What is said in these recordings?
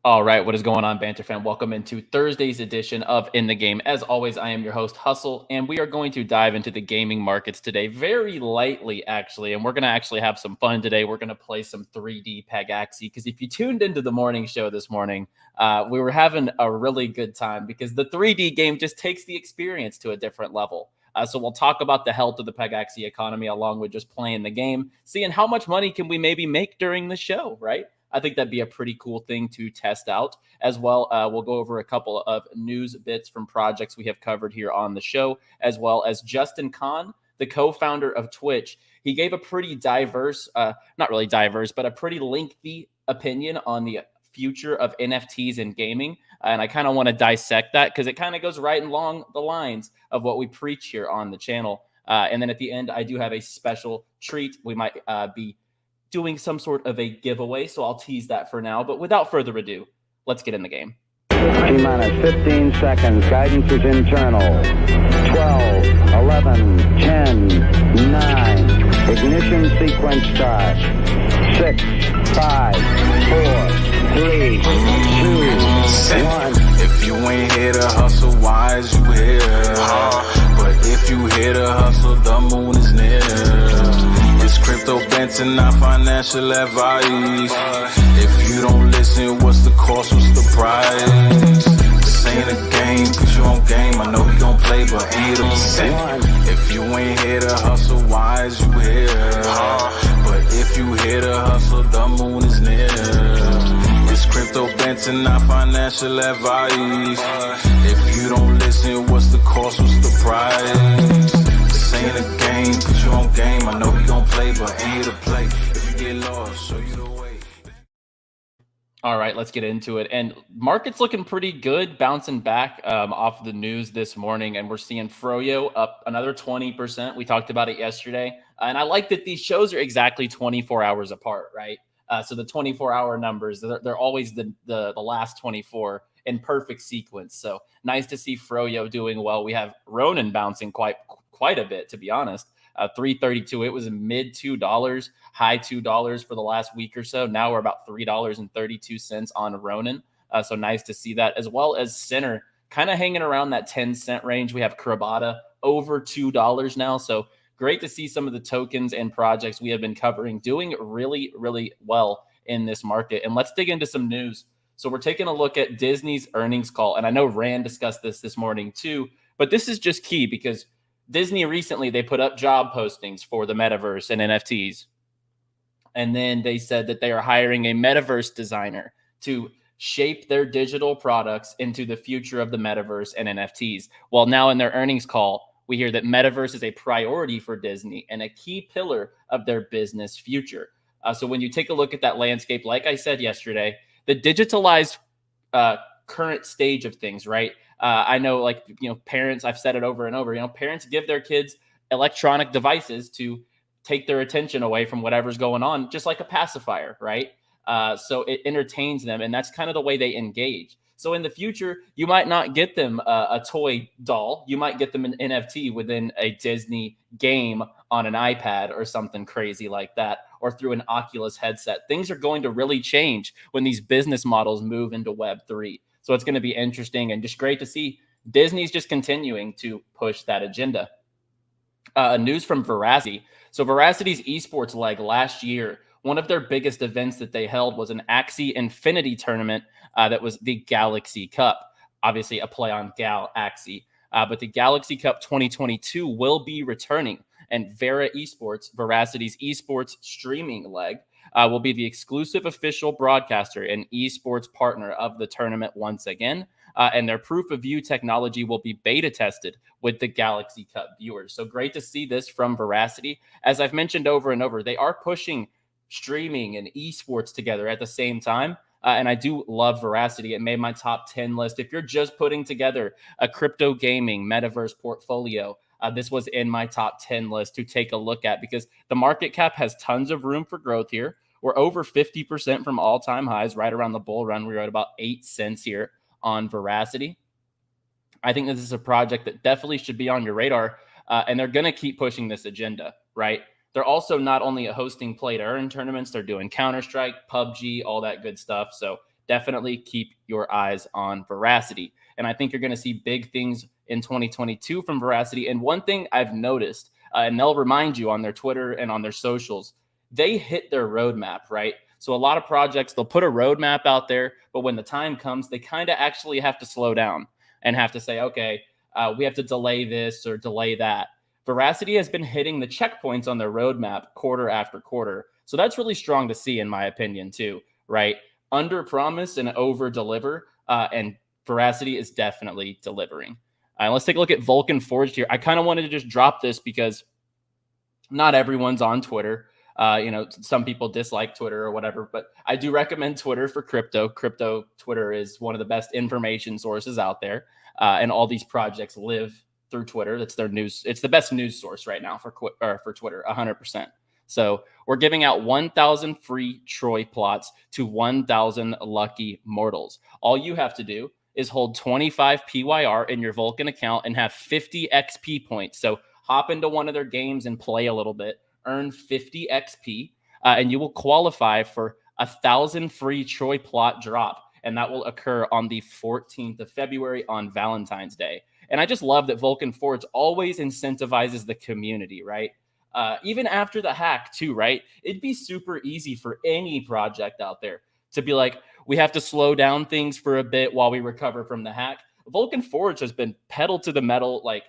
All right, what is going on, Banter fan? Welcome into Thursday's edition of In the Game. As always, I am your host, Hustle, and we are going to dive into the gaming markets today very lightly, actually. And we're going to actually have some fun today. We're going to play some 3D Pegaxy, because if you tuned into the morning show this morning, we were having a really good time because the 3D game just takes the experience to a different level. So we'll talk about the health of the Pegaxy economy along with just playing the game, seeing how much money can we maybe make during the show, right? I think that'd be a pretty cool thing to test out as well. We'll go over a couple of news bits from projects we have covered here on the show, as well as Justin Kahn, the co-founder of Twitch. He gave a pretty diverse, not really diverse, but a pretty lengthy opinion on the future of NFTs in gaming. And I kind of want to dissect that because it kind of goes right along the lines of what we preach here on the channel. And then at the end, I do have a special treat. We might be doing some sort of a giveaway, so I'll tease that for now. But without further ado, let's get in the game. T-minus 15 seconds. Guidance is internal. 12, 11, 10, 9. Ignition sequence start. 6, 5, 4, 3, 2, 1. If you ain't here to hustle, why is you here? But if you here to hustle, the moon is near. It's crypto Banter, not financial advice. If you don't listen, what's the cost, what's the price? This ain't a game, put you on game. I know we gon' play, but ain't a percent. If you ain't here to hustle, why is you here? But if you here to hustle, the moon is near. It's crypto Banter, not financial advice. If you don't listen, what's the cost, what's the price? This ain't a game, put you on game. I know we gon' play, but ain't here to play. If you get lost, show you the way. All right, let's get into it. And market's looking pretty good, bouncing back off the news this morning. And we're seeing Froyo up another 20%. We talked about it yesterday. And I like that these shows are exactly 24 hours apart, right? So the 24-hour numbers, they're always the last 24 in perfect sequence. So nice to see Froyo doing well. We have Ronin bouncing quite a bit, to be honest. 332. It was mid $2, high $2 for the last week or so. Now we're about $3.32 on Ronin. So nice to see that, as well as Sinner kind of hanging around that 10-cent range. We have Crabada over $2 now. So great to see some of the tokens and projects we have been covering doing really, really well in this market. And let's dig into some news. So we're taking a look at Disney's earnings call. And I know Rand discussed this morning too, but this is just key because Disney recently, they put up job postings for the metaverse and NFTs. And then they said that they are hiring a metaverse designer to shape their digital products into the future of the metaverse and NFTs. Well, now in their earnings call, we hear that metaverse is a priority for Disney and a key pillar of their business future. So when you take a look at that landscape, like I said yesterday, the digitalized current stage of things, right? I know, like, parents, I've said it over and over, parents give their kids electronic devices to take their attention away from whatever's going on, just like a pacifier, right? So it entertains them, and that's kind of the way they engage. So in the future, you might not get them a toy doll. You might get them an NFT within a Disney game on an iPad or something crazy like that, or through an Oculus headset. Things are going to really change when these business models move into Web3. So it's going to be interesting and just great to see Disney's just continuing to push that agenda. News from Verasity. So Veracity's esports leg last year, one of their biggest events that they held was an Axie Infinity tournament that was the Galaxy Cup. Obviously a play on Axie. But the Galaxy Cup 2022 will be returning. And Vera Esports, Veracity's esports streaming leg, will be the exclusive official broadcaster and esports partner of the tournament once again. And their proof of view technology will be beta tested with the Galaxy Cup viewers. So great to see this from Verasity. As I've mentioned over and over, they are pushing streaming and esports together at the same time. And I do love Verasity. It made my top 10 list. If you're just putting together a crypto gaming metaverse portfolio, this was in my top 10 list to take a look at because the market cap has tons of room for growth here. We're over 50% from all-time highs, right around the bull run. We're at about 8 cents here on Verasity. I think this is a project that definitely should be on your radar, and they're going to keep pushing this agenda, right? They're also not only hosting play-to-earn tournaments, they're doing Counter-Strike, PUBG, all that good stuff. So definitely keep your eyes on Verasity. And I think you're going to see big things in 2022 from Verasity. And one thing I've noticed, and they'll remind you on their Twitter and on their socials, they hit their roadmap, right? So a lot of projects, they'll put a roadmap out there, but when the time comes, they kind of actually have to slow down and have to say, okay, we have to delay this or delay that. Verasity has been hitting the checkpoints on their roadmap quarter after quarter. So that's really strong to see, in my opinion, too, right? Under promise and over deliver. And Verasity is definitely delivering. Let's take a look at Vulcan Forged here. I kind of wanted to just drop this because not everyone's on Twitter. Some people dislike Twitter or whatever, but I do recommend Twitter for crypto. Twitter is one of the best information sources out there. And all these projects live through Twitter. That's their news. It's the best news source right now for Twitter, 100%. So we're giving out 1,000 free Troy plots to 1,000 lucky mortals. All you have to do is hold 25 PYR in your Vulcan account and have 50 XP points. So hop into one of their games and play a little bit, earn 50 XP, and you will qualify for 1,000 free Troy plot drop. And that will occur on the 14th of February on Valentine's Day. And I just love that Vulcan Forge always incentivizes the community, right? Even after the hack too, right? It'd be super easy for any project out there to be like, we have to slow down things for a bit while we recover from the hack. Vulcan Forge has been pedal to the metal, like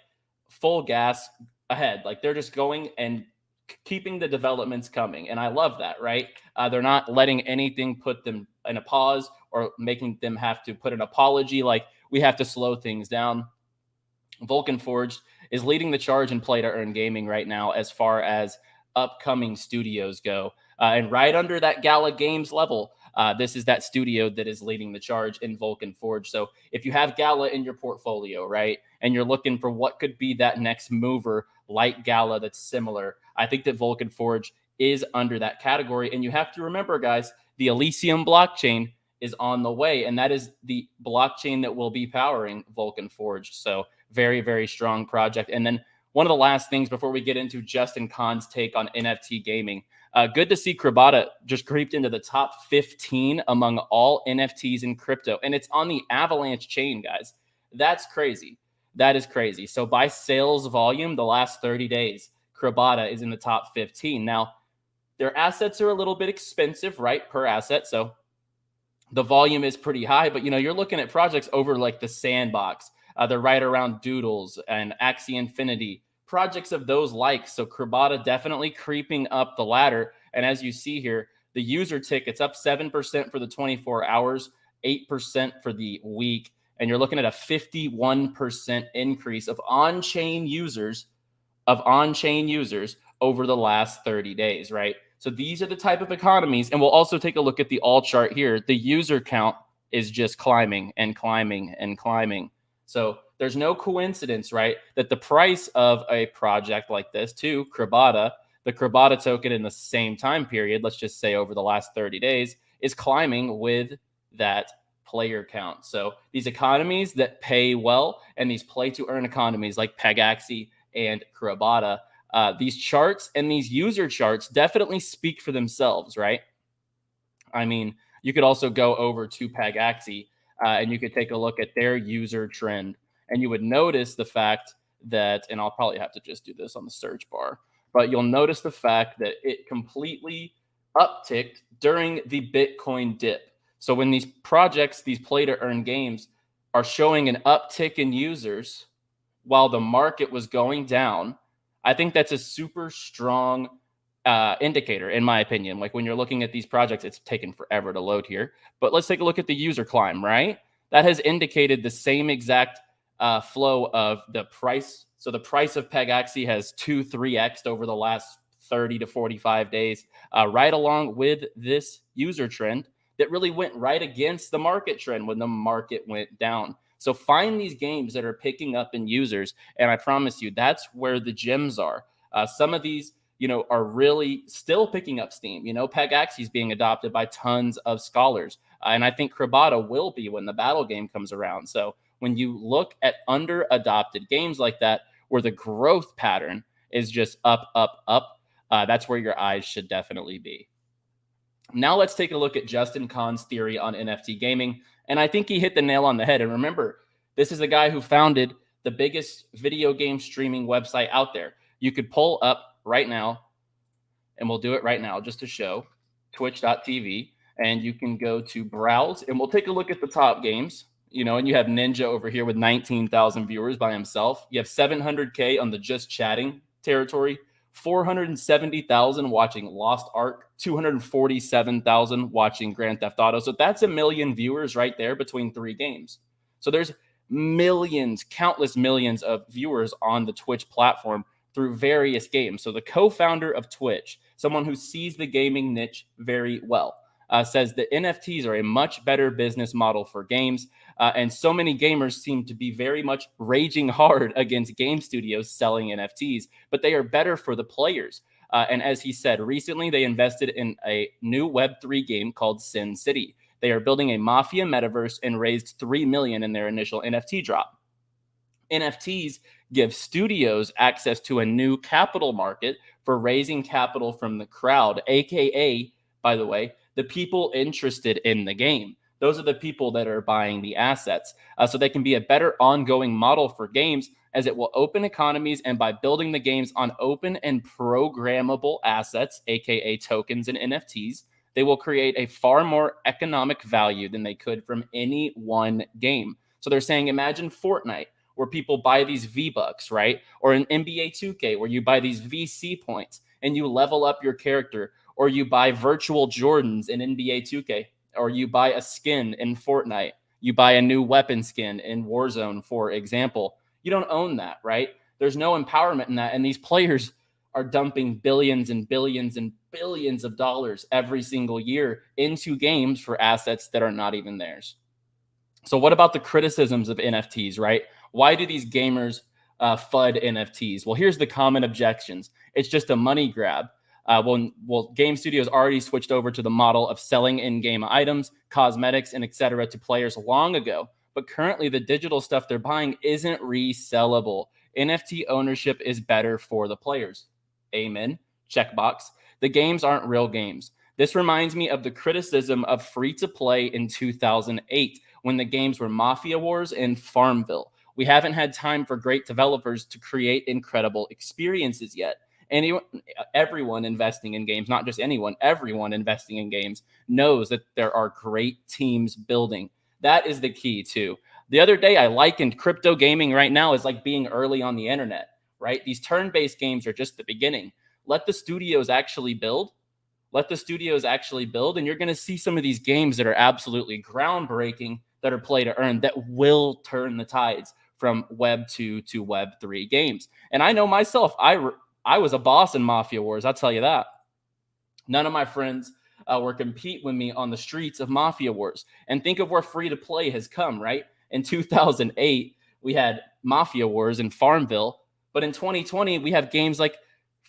full gas ahead. Like they're just going and keeping the developments coming. And I love that, right? They're not letting anything put them in a pause or making them have to put an apology like we have to slow things down. Vulcan Forged is leading the charge in play to earn gaming right now as far as upcoming studios go. And right under that Gala Games level, this is that studio that is leading the charge in Vulcan Forge. So if you have Gala in your portfolio, right, and you're looking for what could be that next mover like Gala that's similar, I think that Vulcan Forge is under that category. And you have to remember, guys, the Elysium blockchain is on the way, and that is the blockchain that will be powering Vulcan Forge. So very, very strong project. And then one of the last things before we get into Justin Kahn's take on NFT gaming, good to see Crabada just creeped into the top 15 among all NFTs in crypto. And it's on the Avalanche chain, guys. That's crazy. That is crazy. So by sales volume, the last 30 days, Crabada is in the top 15. Now, their assets are a little bit expensive, right, per asset. So the volume is pretty high, but you're looking at projects over like the Sandbox. They're right around Doodles and Axie Infinity, projects of those likes. So Crabada definitely creeping up the ladder. And as you see here, the user tickets up 7% for the 24 hours, 8% for the week. And you're looking at a 51% increase of on-chain users over the last 30 days, right? So these are the type of economies. And we'll also take a look at the all chart here. The user count is just climbing and climbing and climbing. So there's no coincidence, right, that the price of a project like this, too, Crabada, the Crabada token in the same time period, let's just say over the last 30 days, is climbing with that player count. So these economies that pay well and these play to earn economies like Pegaxy and Crabada, these charts and these user charts definitely speak for themselves, right? I mean, you could also go over to Pegaxy and you could take a look at their user trend. And you would notice the fact that, and I'll probably have to just do this on the search bar, but you'll notice the fact that it completely upticked during the Bitcoin dip. So when these projects, these play to earn games are showing an uptick in users while the market was going down, I think that's a super strong indicator, in my opinion. Like when you're looking at these projects, it's taken forever to load here. But let's take a look at the user climb, right? That has indicated the same exact flow of the price. So the price of Pegaxy has 3x'd over the last 30 to 45 days, right along with this user trend that really went right against the market trend when the market went down. So find these games that are picking up in users, and I promise you, that's where the gems are. Some of these, are really still picking up steam. Pegaxy is being adopted by tons of scholars, and I think Crabada will be when the battle game comes around. So when you look at under-adopted games like that, where the growth pattern is just up, up, up, that's where your eyes should definitely be. Now let's take a look at Justin Kahn's theory on NFT gaming. And I think he hit the nail on the head. And remember, this is a guy who founded the biggest video game streaming website out there. You could pull up right now, and we'll do it right now just to show, twitch.tv, and you can go to browse, and we'll take a look at the top games, and you have Ninja over here with 19,000 viewers by himself. You have 700K on the just chatting territory, 470,000 watching Lost Ark, 247,000 watching Grand Theft Auto. So that's 1 million viewers right there between 3 games. So there's millions, countless millions of viewers on the Twitch platform through various games. So the co-founder of Twitch, someone who sees the gaming niche very well, says that NFTs are a much better business model for games. And so many gamers seem to be very much raging hard against game studios selling NFTs, but they are better for the players. And as he said, recently they invested in a new Web3 game called Sin City. They are building a mafia metaverse and raised $3 million in their initial NFT drop. NFTs give studios access to a new capital market for raising capital from the crowd, aka, by the way, the people interested in the game. Those are the people that are buying the assets. So they can be a better ongoing model for games, as it will open economies, and by building the games on open and programmable assets, aka tokens and NFTs, they will create a far more economic value than they could from any one game. So they're saying, imagine Fortnite, where people buy these V-Bucks, right? Or an NBA 2K, where you buy these VC points and you level up your character, or you buy virtual Jordans in NBA 2K, or you buy a skin in Fortnite, you buy a new weapon skin in Warzone, for example. You don't own that, right? There's no empowerment in that. And these players are dumping billions and billions and billions of dollars every single year into games for assets that are not even theirs. So what about the criticisms of NFTs, right? Why do these gamers FUD NFTs? Well, here's the common objections. It's just a money grab. Well, game studios already switched over to the model of selling in-game items, cosmetics, and etc. to players long ago. But currently, the digital stuff they're buying isn't resellable. NFT ownership is better for the players. Amen. Checkbox. The games aren't real games. This reminds me of the criticism of free-to-play in 2008, when the games were Mafia Wars and Farmville. We haven't had time for great developers to create incredible experiences yet. Everyone investing in games, not just anyone, everyone investing in games knows that there are great teams building. That is the key too. The other day I likened crypto gaming right now as like being early on the internet, right? These turn-based games are just the beginning. Let the studios actually build. Let the studios actually build, and you're going to see some of these games that are absolutely groundbreaking, that are play to earn, that will turn the tides from Web 2 to Web 3 games. And I know myself, I was a boss in Mafia Wars, I'll tell you that. None of my friends were compete with me on the streets of Mafia Wars. And think of where free-to-play has come, right? In 2008, we had Mafia Wars and Farmville, but in 2020, we have games like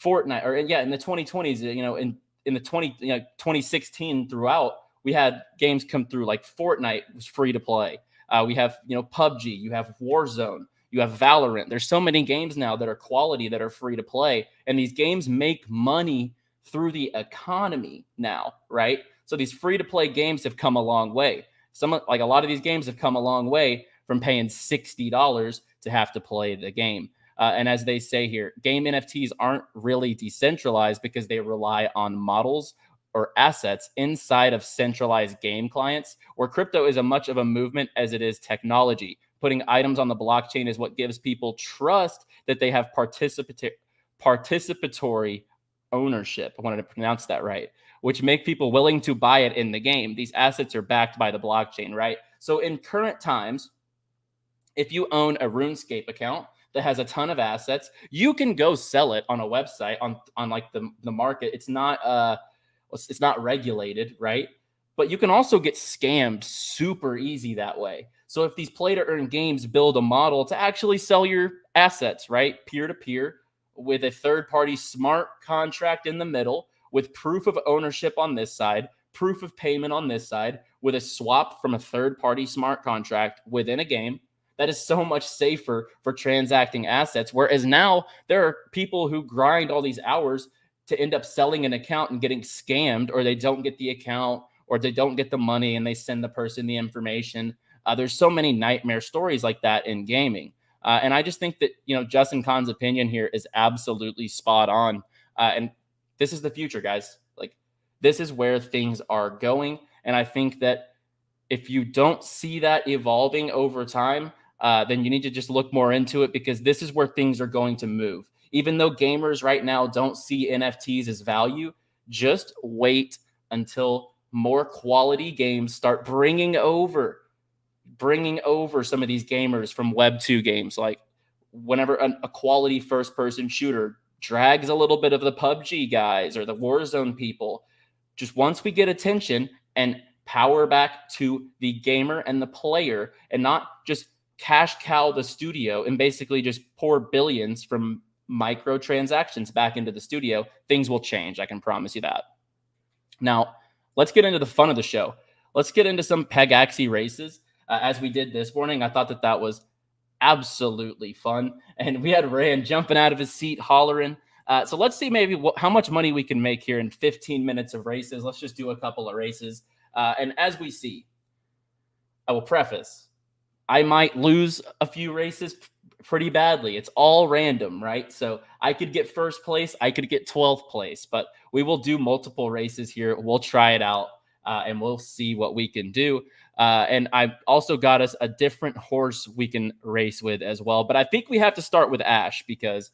Fortnite, or in the 2020s, in the 2016 throughout, we had games come through like Fortnite was free to play. We have, PUBG, you have Warzone, you have Valorant. There's so many games now that are quality, that are free to play. And these games make money through the economy now, right? So these free to play games have come a long way. A lot of these games have come a long way from paying $60 to have to play the game. And as they say here, game NFTs aren't really decentralized because they rely on models or assets inside of centralized game clients, where crypto is as much of a movement as it is technology. Putting items on the blockchain is what gives people trust that they have participatory ownership. I wanted to pronounce that right, which make people willing to buy it in the game. These assets are backed by the blockchain, right? So in current times, if you own a RuneScape account that has a ton of assets, you can go sell it on a website on like the market. It's not regulated, right? But you can also get scammed super easy that way. So if these play to earn games build a model to actually sell your assets, right, peer to peer, with a third party smart contract in the middle, with proof of ownership on this side, proof of payment on this side, with a swap from a third party smart contract within a game, that is so much safer for transacting assets. Whereas now there are people who grind all these hours to end up selling an account and getting scammed, or they don't get the account, or they don't get the money and they send the person the information. There's so many nightmare stories like that in gaming. And I just think that, Justin Khan's opinion here is absolutely spot on. And this is the future, guys. Like, this is where things are going. And I think that if you don't see that evolving over time, then you need to just look more into it, because this is where things are going to move. Even though gamers right now don't see NFTs as value, just wait until more quality games start bringing over some of these gamers from Web 2 games. Like, whenever a quality first-person shooter drags a little bit of the PUBG guys or the Warzone people, just once we get attention and power back to the gamer and the player, and not just cash cow the studio and basically just pour billions from microtransactions back into the studio, things will change. I can promise you that. Now, let's get into the fun of the show. Let's get into some Pegaxy races. As we did this morning, I thought that was absolutely fun. And we had Rand jumping out of his seat, hollering. So let's see maybe how much money we can make here in 15 minutes of races. Let's just do a couple of races. And as we see, I will preface, I might lose a few races pretty badly. It's all random, right? So I could get first place, I could get 12th place, but we will do multiple races here. We'll try it out, and we'll see what we can do. And I've also got us a different horse we can race with as well. But I think we have to start with Ash, because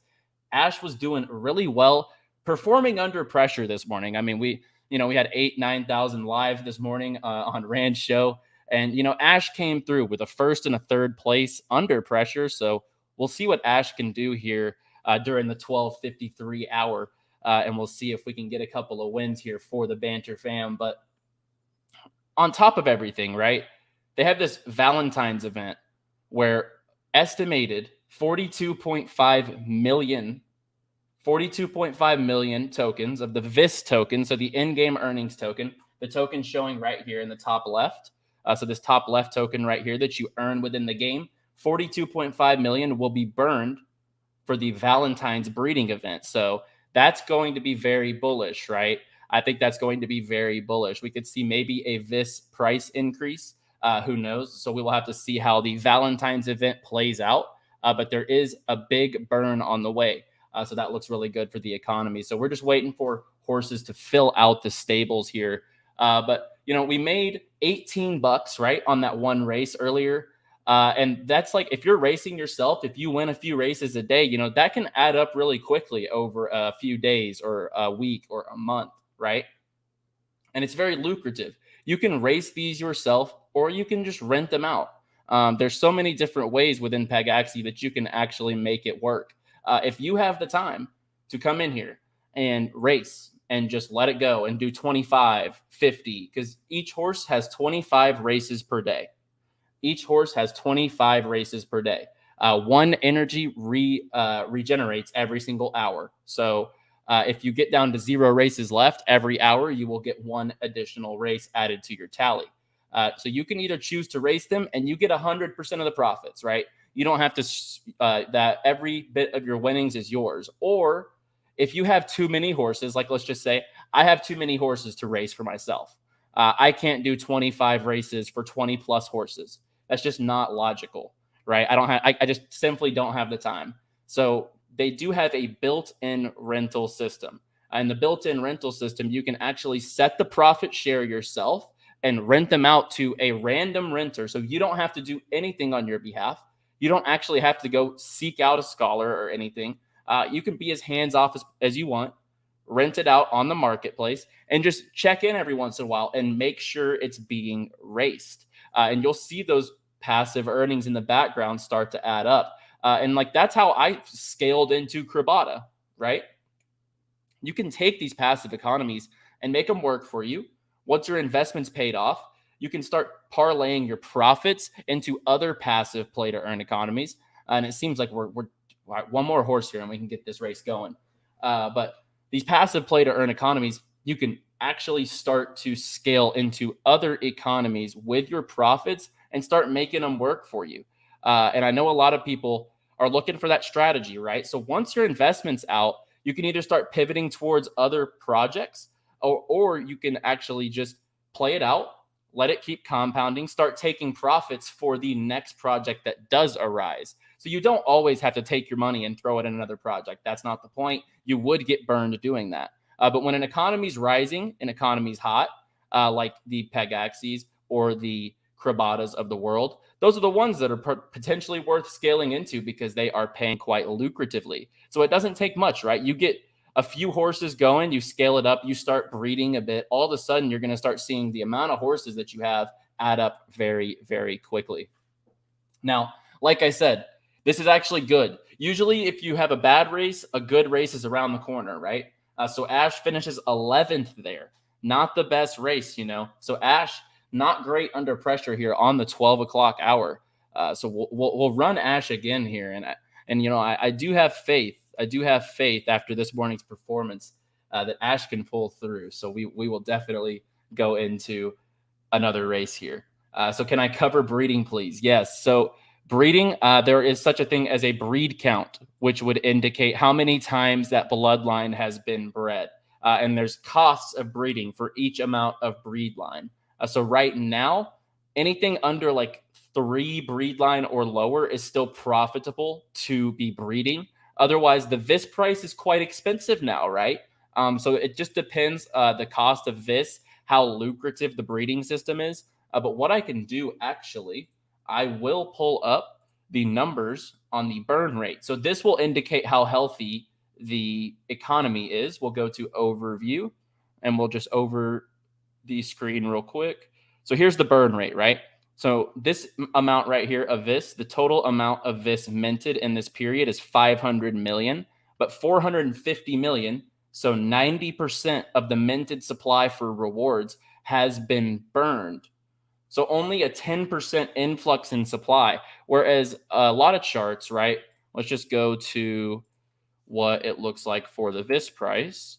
Ash was doing really well, performing under pressure this morning. I mean, we had 9,000 live this morning on Rand's show. And, Ash came through with a first and a third place under pressure. So we'll see what Ash can do here during the 12:53 hour. And we'll see if we can get a couple of wins here for the Banter fam. But on top of everything, right, they have this Valentines event where estimated 42.5 million tokens of the VIS token, so the in-game earnings token, the token showing right here in the top left. So this top left token right here that you earn within the game, 42.5 million will be burned for the Valentine's breeding event. So that's going to be very bullish, right? I think that's going to be very bullish. We could see maybe a VIS price increase. Who knows? So we will have to see how the Valentine's event plays out. But there is a big burn on the way. So that looks really good for the economy. So we're just waiting for horses to fill out the stables here. But, we made $18, right, on that one race earlier. And that's like, if you're racing yourself, if you win a few races a day, that can add up really quickly over a few days or a week or a month, right? And it's very lucrative. You can race these yourself, or you can just rent them out. There's so many different ways within Pegaxy that you can actually make it work. If you have the time to come in here and race and just let it go and do 25, 50, because each horse has 25 races per day. Each horse has 25 races per day. One energy regenerates every single hour. So if you get down to 0 races left every hour, you will get 1 additional race added to your tally. So you can either choose to race them and you get 100% of the profits, right? You don't have to, that every bit of your winnings is yours. Or if you have too many horses, like let's just say I have too many horses to race for myself. I can't do 25 races for 20 plus horses. That's just not logical, right? I just simply don't have the time. So they do have a built-in rental system. And the built-in rental system, you can actually set the profit share yourself and rent them out to a random renter. So you don't have to do anything on your behalf. You don't actually have to go seek out a scholar or anything. You can be as hands-off as you want, rent it out on the marketplace, and just check in every once in a while and make sure it's being raced. And you'll see those passive earnings in the background start to add up. And like, that's how I scaled into Crabada, right? You can take these passive economies and make them work for you. Once your investment's paid off, you can start parlaying your profits into other passive play to earn economies. And it seems like we're one more horse here and we can get this race going. But these passive play to earn economies, you can actually start to scale into other economies with your profits and start making them work for you. And I know a lot of people are looking for that strategy, right? So once your investment's out, You can either start pivoting towards other projects, or you can actually just play it out, let it keep compounding, start taking profits for the next project that does arise. So you don't always have to take your money and throw it in another project. That's not the point. You would get burned doing that. But when an economy's rising, an economy's hot, like the Pegaxys or the Crabadas of the world, those are the ones that are potentially worth scaling into because they are paying quite lucratively. So it doesn't take much, right? You get a few horses going, you scale it up, you start breeding a bit. All of a sudden, you're going to start seeing the amount of horses that you have add up very, very quickly. Now, like I said, this is actually good. Usually, if you have a bad race, a good race is around the corner, right? So Ash finishes 11th there. Not the best race, So Ash, not great under pressure here on the 12 o'clock hour. So we'll run Ash again here, and I do have faith. I do have faith after this morning's performance that Ash can pull through. So we will definitely go into another race here. So can I cover breeding, please? Yes. So breeding, there is such a thing as a breed count, which would indicate how many times that bloodline has been bred. And there's costs of breeding for each amount of breed line. So right now, anything under like 3 breed line or lower is still profitable to be breeding. Otherwise, the VIS price is quite expensive now, right? So it just depends the cost of VIS, how lucrative the breeding system is. But what I can do, actually, I will pull up the numbers on the burn rate. So this will indicate how healthy the economy is. We'll go to overview, and we'll just over the screen real quick. So here's the burn rate, right? So this amount right here of VIS, the total amount of VIS minted in this period is 500 million, but 450 million, so 90% of the minted supply for rewards has been burned. So only a 10% influx in supply, whereas a lot of charts, right? Let's just go to what it looks like for the VIS price.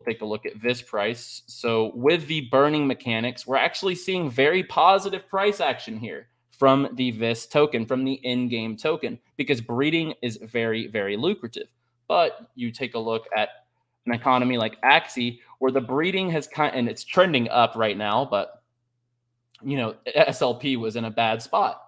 Take a look at VIS price. So with the burning mechanics, we're actually seeing very positive price action here from the VIS token, from the in-game token, because breeding is very, very lucrative. But you take a look at an economy like Axie, where the breeding has and it's trending up right now, but SLP was in a bad spot.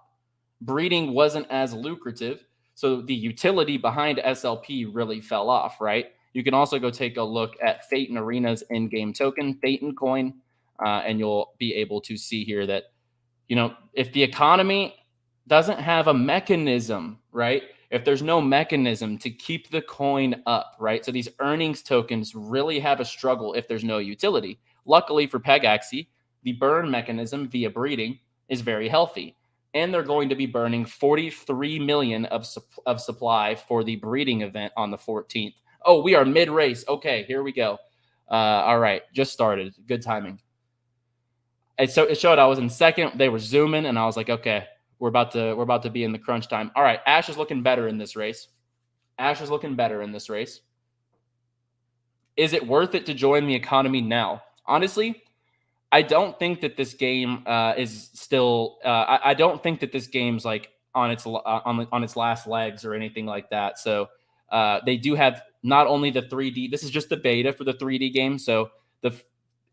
Breeding wasn't as lucrative, so the utility behind SLP really fell off, right? You can also go take a look at Fate and Arena's in-game token, Fate and Coin, and you'll be able to see here that, if the economy doesn't have a mechanism, right? If there's no mechanism to keep the coin up, right? So these earnings tokens really have a struggle if there's no utility. Luckily for Pegaxy, the burn mechanism via breeding is very healthy. And they're going to be burning 43 million of supply for the breeding event on the 14th. Oh, we are mid-race. Okay, here we go. All right, just started. Good timing. And so it showed I was in second. They were zooming, and I was like, okay, we're about to be in the crunch time. All right, Ash is looking better in this race. Ash is looking better in this race. Is it worth it to join the economy now? Honestly, I don't think that this game is still. I don't think that this game's like on its last legs or anything like that. So they do have not only the 3D. This is just the beta for the 3D game. So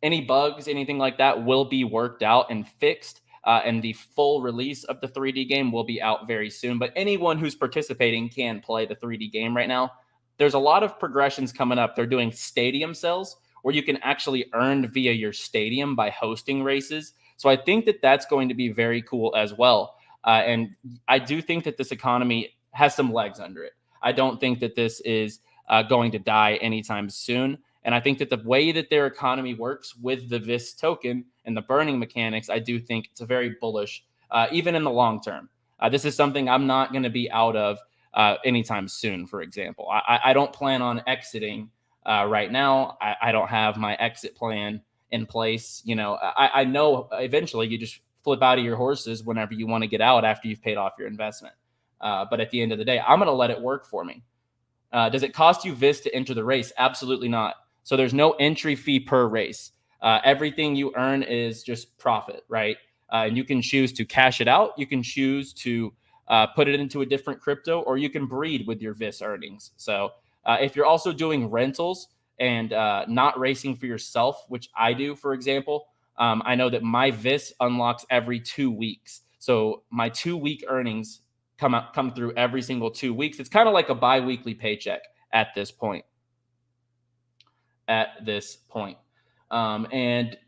any bugs, anything like that, will be worked out and fixed. And the full release of the 3D game will be out very soon. But anyone who's participating can play the 3D game right now. There's a lot of progressions coming up. They're doing stadium cells, where you can actually earn via your stadium by hosting races. So I think that that's going to be very cool as well. And I do think that this economy has some legs under it. I don't think that this is going to die anytime soon. And I think that the way that their economy works with the VIS token and the burning mechanics, I do think it's a very bullish, even in the long term. This is something I'm not going to be out of anytime soon, for example. I don't plan on exiting right now. I don't have my exit plan in place. I know eventually you just flip out of your horses whenever you want to get out after you've paid off your investment. But at the end of the day, I'm going to let it work for me. Does it cost you VIS to enter the race? Absolutely not. So there's no entry fee per race. Everything you earn is just profit, right? And you can choose to cash it out. You can choose to put it into a different crypto, or you can breed with your VIS earnings. So If you're also doing rentals and not racing for yourself, which I do, for example, I know that my VIS unlocks every 2 weeks. So my 2-week earnings come through every single 2 weeks. It's kind of like a bi-weekly paycheck at this point. And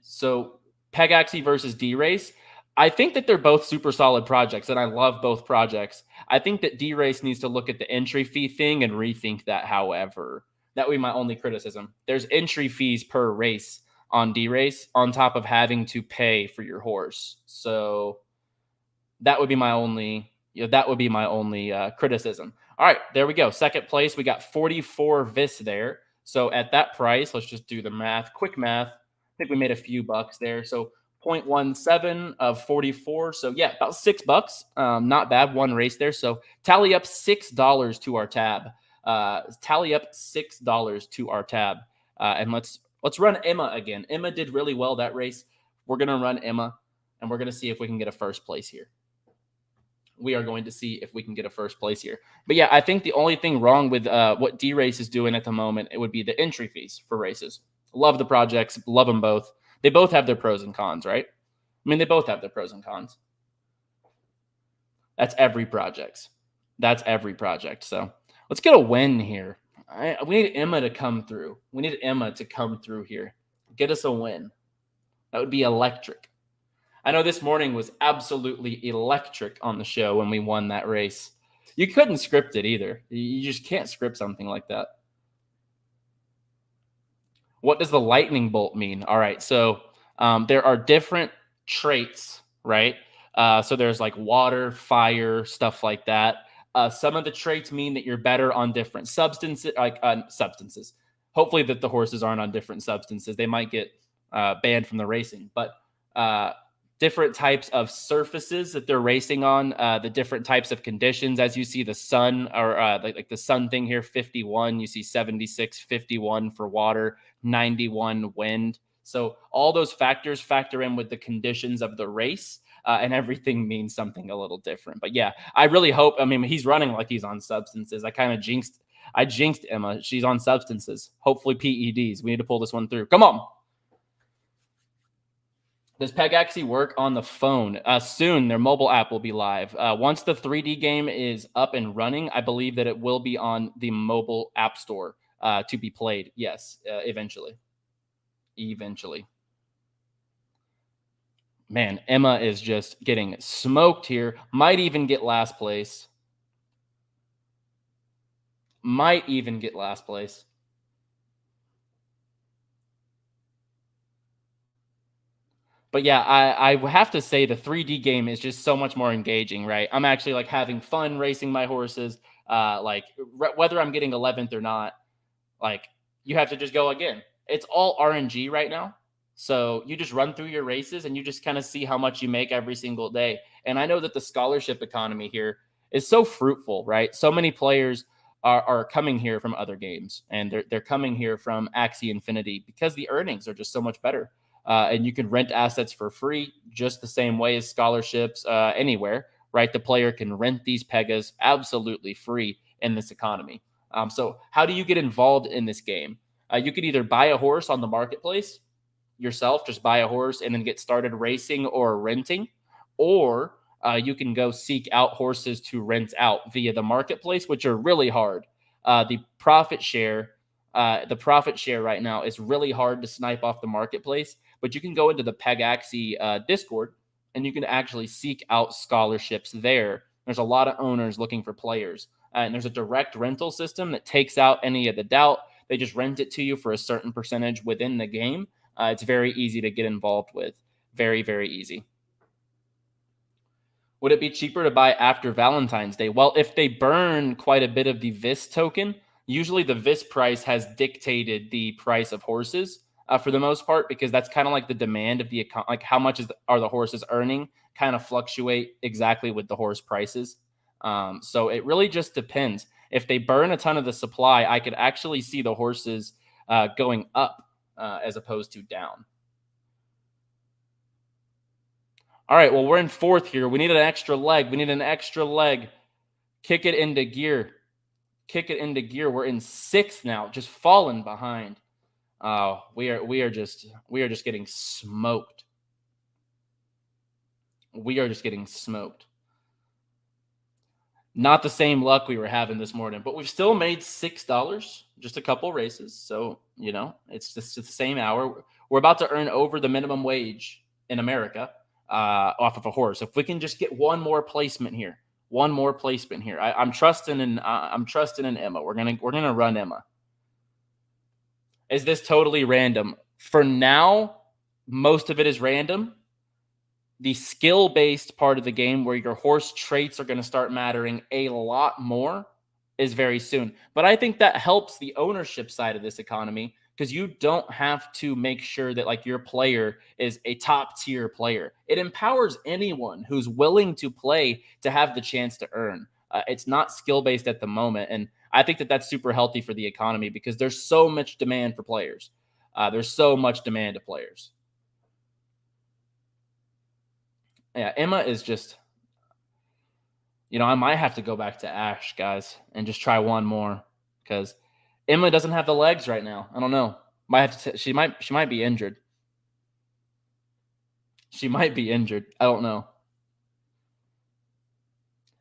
so Pegaxy versus DeRace, I think that they're both super solid projects, and I love both projects. I think that DeRace needs to look at the entry fee thing and rethink that, however. That would be my only criticism. There's entry fees per race on DeRace on top of having to pay for your horse. So that would be my only criticism. All right, there we go. Second place, we got 44 VIS there. So at that price, let's just do the math, quick math. I think we made a few bucks there. So 0.17 of 44. So yeah, about $6. Not bad. One race there. So tally up $6 to our tab. And let's run Emma again. Emma did really well that race. We're gonna run Emma, and we're gonna see if we can get a first place here. We are going to see if we can get a first place here. But yeah, I think the only thing wrong with what DeRace is doing at the moment, it would be the entry fees for races. Love the projects, love them both. They both have their pros and cons, right? I mean, they both have their pros and cons. That's every project. So let's get a win here. We need Emma to come through. Here. Get us a win. That would be electric. I know this morning was absolutely electric on the show when we won that race. You couldn't script it either. You just can't script something like that. What does the lightning bolt mean? All right, so there are different traits, right? So there's like water, fire, stuff like that. Some of the traits mean that you're better on different substances. Hopefully that the horses aren't on different substances. They might get banned from the racing, but different types of surfaces that they're racing on, the different types of conditions. As you see the sun, or like the sun thing here, 51, you see 76, 51 for water, 91 wind. So all those factors factor in with the conditions of the race, and everything means something a little different. But yeah, I really hope, I mean, he's running like he's on substances. I jinxed Emma. She's on substances. Hopefully PEDs. We need to pull this one through. Come on. Does Pegaxy work on the phone? Soon, their mobile app will be live. Once the 3D game is up and running, I believe that it will be on the mobile app store to be played. Yes, eventually. Man, Emma is just getting smoked here. Might even get last place. But yeah, I have to say the 3D game is just so much more engaging, right? I'm actually like having fun racing my horses. Whether I'm getting 11th or not, like you have to just go again. It's all RNG right now. So you just run through your races and you just kind of see how much you make every single day. And I know that the scholarship economy here is so fruitful, right? So many players are coming here from other games, and they're coming here from Axie Infinity because the earnings are just so much better. And you can rent assets for free, just the same way as scholarships anywhere, right? The player can rent these Pegas absolutely free in this economy. So how do you get involved in this game? You could either buy a horse on the marketplace yourself, just buy a horse and then get started racing or renting, or you can go seek out horses to rent out via the marketplace, which are really hard. The profit share right now is really hard to snipe off the marketplace, but you can go into the Pegaxy Discord and you can actually seek out scholarships there. There's a lot of owners looking for players, and there's a direct rental system that takes out any of the doubt. They just rent it to you for a certain percentage within the game. It's very easy to get involved with. Very, very easy. Would it be cheaper to buy after Valentine's Day? Well, if they burn quite a bit of the VIS token, usually the VIS price has dictated the price of horses for the most part, because that's kind of like the demand of the account, like how much are the horses earning, kind of fluctuate exactly with the horse prices. So it really just depends. If they burn a ton of the supply, I could actually see the horses going up as opposed to down. All right, well, we're in fourth here. We need an extra leg. Kick it into gear. kick it into gear. We're in 6th now, just falling behind. We are just getting smoked. We are just getting smoked. Not the same luck we were having this morning, but we've still made $6, just a couple races. So, you know, it's just the same hour. We're about to earn over the minimum wage in America off of a horse. If we can just get one more placement here, I'm trusting in Emma. We're gonna run Emma. Is this totally random? For now, most of it is random. The skill-based part of the game where your horse traits are going to start mattering a lot more is very soon. But I think that helps the ownership side of this economy because you don't have to make sure that like your player is a top-tier player. It empowers anyone who's willing to play to have the chance to earn. It's not skill-based at the moment, and I think that that's super healthy for the economy because there's so much demand for players. There's so much demand of players. Yeah, Emma is just, you know, I might have to go back to Ash, guys, and just try one more because Emma doesn't have the legs right now. I don't know. Might have to. She might be injured. She might be injured. I don't know.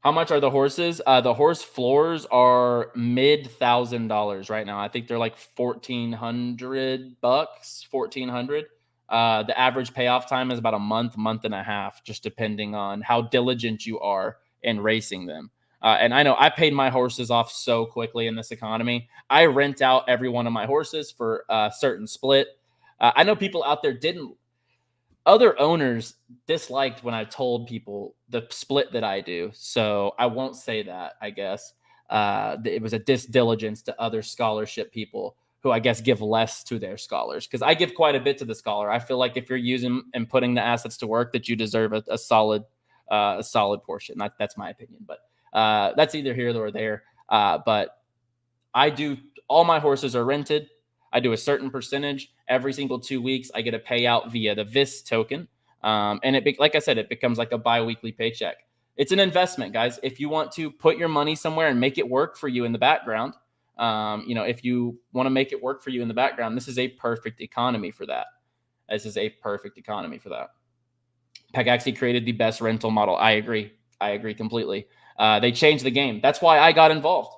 How much are the horses? The horse floors are mid-$1,000 right now. I think they're like $1,400, $1,400. The average payoff time is about a month and a half, just depending on how diligent you are in racing them. And I know I paid my horses off so quickly in this economy. I rent out every one of my horses for a certain split. I know people out there didn't. Other owners disliked when I told people the split that I do. So I won't say that, I guess. It was a disdiligence to other scholarship people who I guess give less to their scholars because I give quite a bit to the scholar. I feel like if you're using and putting the assets to work, that you deserve a solid portion. That's my opinion, but that's either here or there. But I do. All my horses are rented. I do a certain percentage every single 2 weeks. I get a payout via the VIS token, and like I said, it becomes like a bi-weekly paycheck. It's an investment, guys. If you want to put your money somewhere and make it work for you in the background, if you want to make it work for you in the background, this is a perfect economy for that. Pegaxy created the best rental model. I agree completely. They changed the game. That's why I got involved.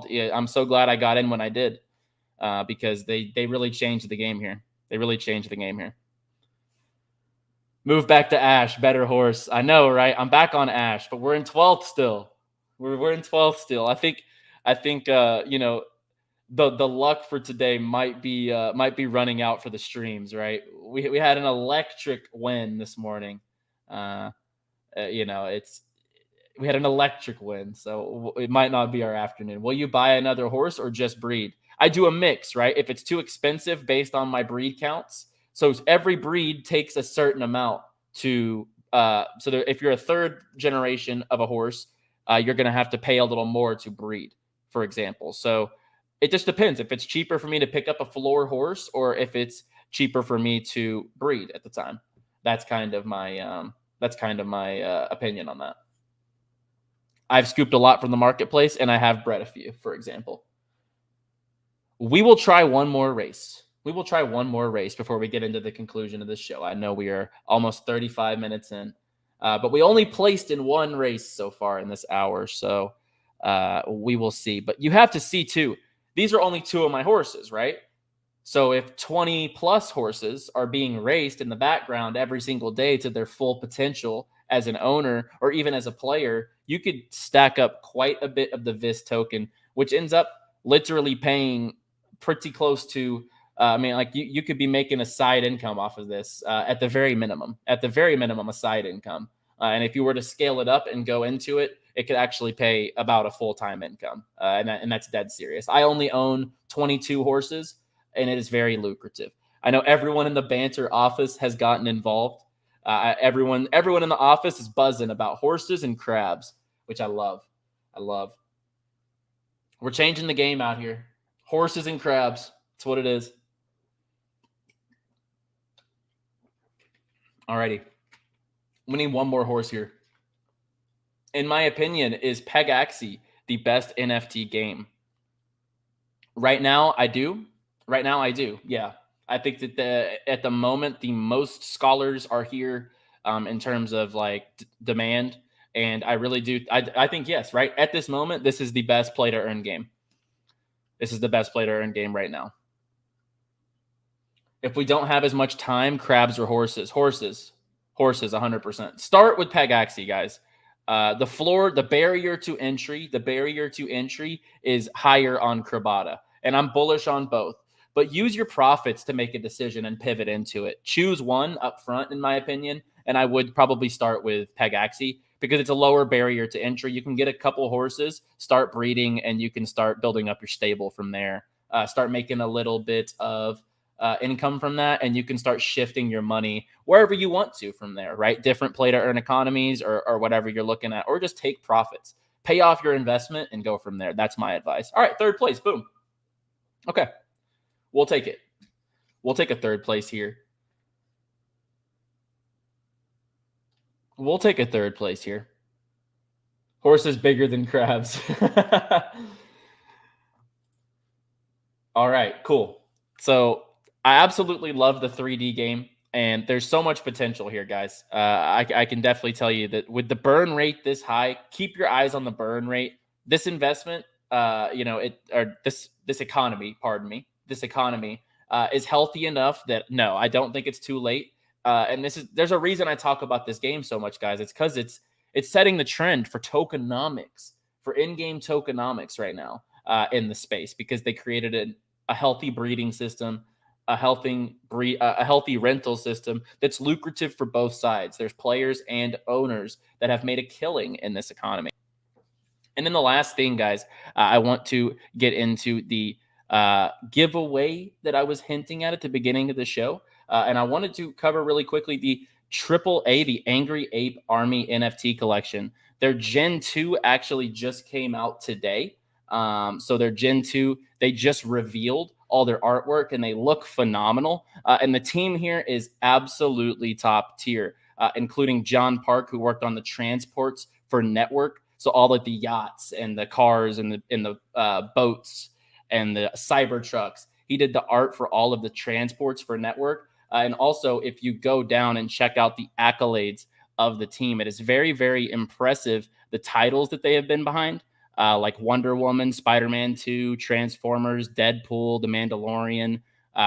Yeah, I'm so glad I got in when I did, because they really changed the game here. Move back to Ash, better horse. I know, right? I'm back on Ash, but we're in 12th still. We're in 12th still. I think the luck for today might be running out for the streams, right? We had an electric win this morning. We had an electric win, so it might not be our afternoon. Will you buy another horse or just breed? I do a mix, right? If it's too expensive based on my breed counts, so every breed takes a certain amount to if you're a third generation of a horse, you're going to have to pay a little more to breed, for example. So it just depends if it's cheaper for me to pick up a floor horse or if it's cheaper for me to breed at the time. That's kind of my opinion on that. I've scooped a lot from the marketplace and I have bred a few, for example. We will try one more race. Before we get into the conclusion of this show. I know we are almost 35 minutes in, but we only placed in one race so far in this hour. So we will see. But you have to see too, these are only 2 of my horses, right? So if 20 plus horses are being raced in the background every single day to their full potential as an owner or even as a player, you could stack up quite a bit of the VIS token, which ends up literally paying pretty close to, you could be making a side income off of this at the very minimum, a side income. And if you were to scale it up and go into it, it could actually pay about a full-time income. And that's dead serious. I only own 22 horses and it is very lucrative. I know everyone in the Banter office has gotten involved. Everyone in the office is buzzing about horses and crabs, which I love. We're changing the game out here. Horses and crabs. That's what it is. Alrighty. We need one more horse here. In my opinion, is Pegaxy the best NFT game? Right now, I do. Yeah. I think that at the moment, the most scholars are here in terms of like demand. And I really do. I think, yes, right at this moment, this is the best play to earn game. This is the best play to earn game right now. If we don't have as much time, crabs or horses? Horses, 100%. Start with Pegaxy, guys. The floor, the barrier to entry is higher on Crabada, and I'm bullish on both. But use your profits to make a decision and pivot into it. Choose one up front, in my opinion, and I would probably start with Pegaxy because it's a lower barrier to entry. You can get a couple horses, start breeding, and you can start building up your stable from there. Start making a little bit of income from that, and you can start shifting your money wherever you want to from there, right? Different play to earn economies or whatever you're looking at, or just take profits, pay off your investment and go from there. That's my advice. All right, third place, boom. Okay, we'll take it. We'll take a third place here. Horse is bigger than crabs. All right, cool. So I absolutely love the 3D game, and there's so much potential here, guys. I can definitely tell you that with the burn rate this high, keep your eyes on the burn rate. This investment, this economy, is healthy enough that no, I don't think it's too late. And there's a reason I talk about this game so much, guys. It's because it's setting the trend for tokenomics, for in-game tokenomics right now in the space, because they created a healthy breeding system, a healthy rental system that's lucrative for both sides. There's players and owners that have made a killing in this economy. And then the last thing, guys, I want to get into the giveaway that I was hinting at the beginning of the show. And I wanted to cover really quickly the AAA, the Angry Ape Army NFT collection. Their Gen 2 actually just came out today. So their Gen 2, they just revealed all their artwork and they look phenomenal. And the team here is absolutely top tier, including John Park, who worked on the transports for Network. So all of the yachts and the cars and the boats and the Cybertrucks. He did the art for all of the transports for Network. And also, if you go down and check out the accolades of the team, it is very, very impressive, the titles that they have been behind. Like Wonder Woman, Spider-Man 2, Transformers, Deadpool, The Mandalorian,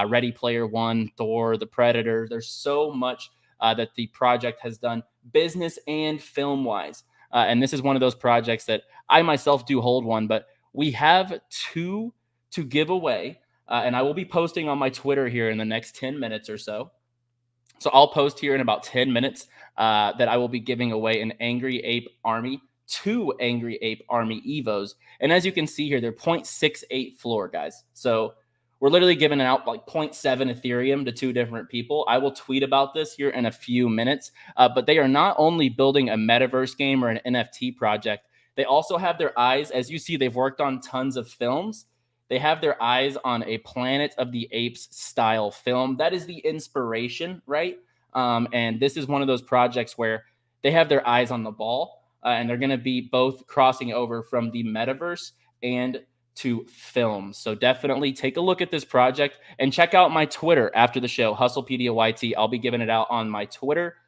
Ready Player One, Thor, The Predator. There's so much that the project has done business and film-wise. And this is one of those projects that I myself do hold one, but we have 2 to give away. And I will be posting on my Twitter here in the next 10 minutes or so. So I'll post here in about 10 minutes that I will be giving away an Angry Ape Army, 2 Angry Ape Army Evos. And as you can see here, they're 0.68 floor, guys. So we're literally giving out like 0.7 Ethereum to 2 different people. I will tweet about this here in a few minutes. But they are not only building a metaverse game or an NFT project, they also have their eyes, as you see, they've worked on tons of films. They have their eyes on a Planet of the Apes style film. That is the inspiration, right? And this is one of those projects where they have their eyes on the ball. And they're going to be both crossing over from the metaverse and to film. So definitely take a look at this project and check out my Twitter after the show, Hustlepedia YT. I'll be giving it out on my Twitter.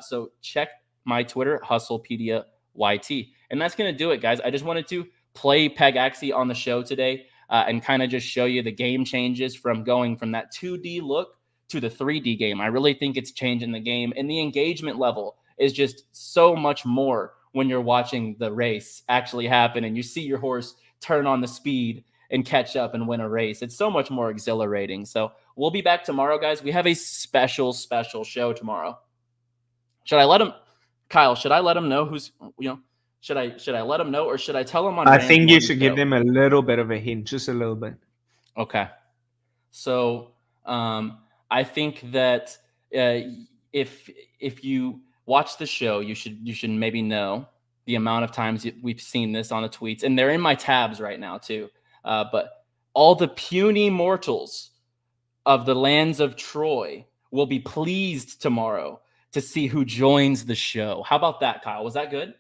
So check my Twitter, Hustlepedia YT. And that's going to do it, guys. I just wanted to play Pegaxy on the show today and kind of just show you the game changes from going from that 2D look to the 3D game. I really think it's changing the game, and the engagement level is just so much more when you're watching the race actually happen and you see your horse turn on the speed and catch up and win a race. It's so much more exhilarating. So we'll be back tomorrow, guys. We have a special show tomorrow. Should I let him, Kyle, should I let him know who's, should I let him know, or should I tell him on? I think you should give them a little bit of a hint, just a little bit. Okay. So I think that if you watch the show, you should maybe know the amount of times we've seen this on the tweets, and they're in my tabs right now too. But all the puny mortals of the lands of Troy will be pleased tomorrow to see who joins the show. How about that, Kyle? Was that good?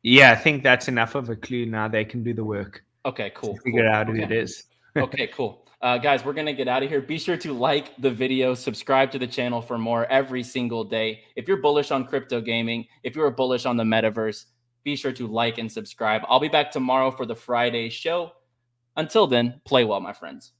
Yeah, I think that's enough of a clue. Now they can do the work. Okay, cool. Figure out who it is. Okay, cool. Guys, we're going to get out of here. Be sure to like the video, subscribe to the channel for more every single day. If you're bullish on crypto gaming, if you're bullish on the metaverse, be sure to like and subscribe. I'll be back tomorrow for the Friday show. Until then, play well, my friends.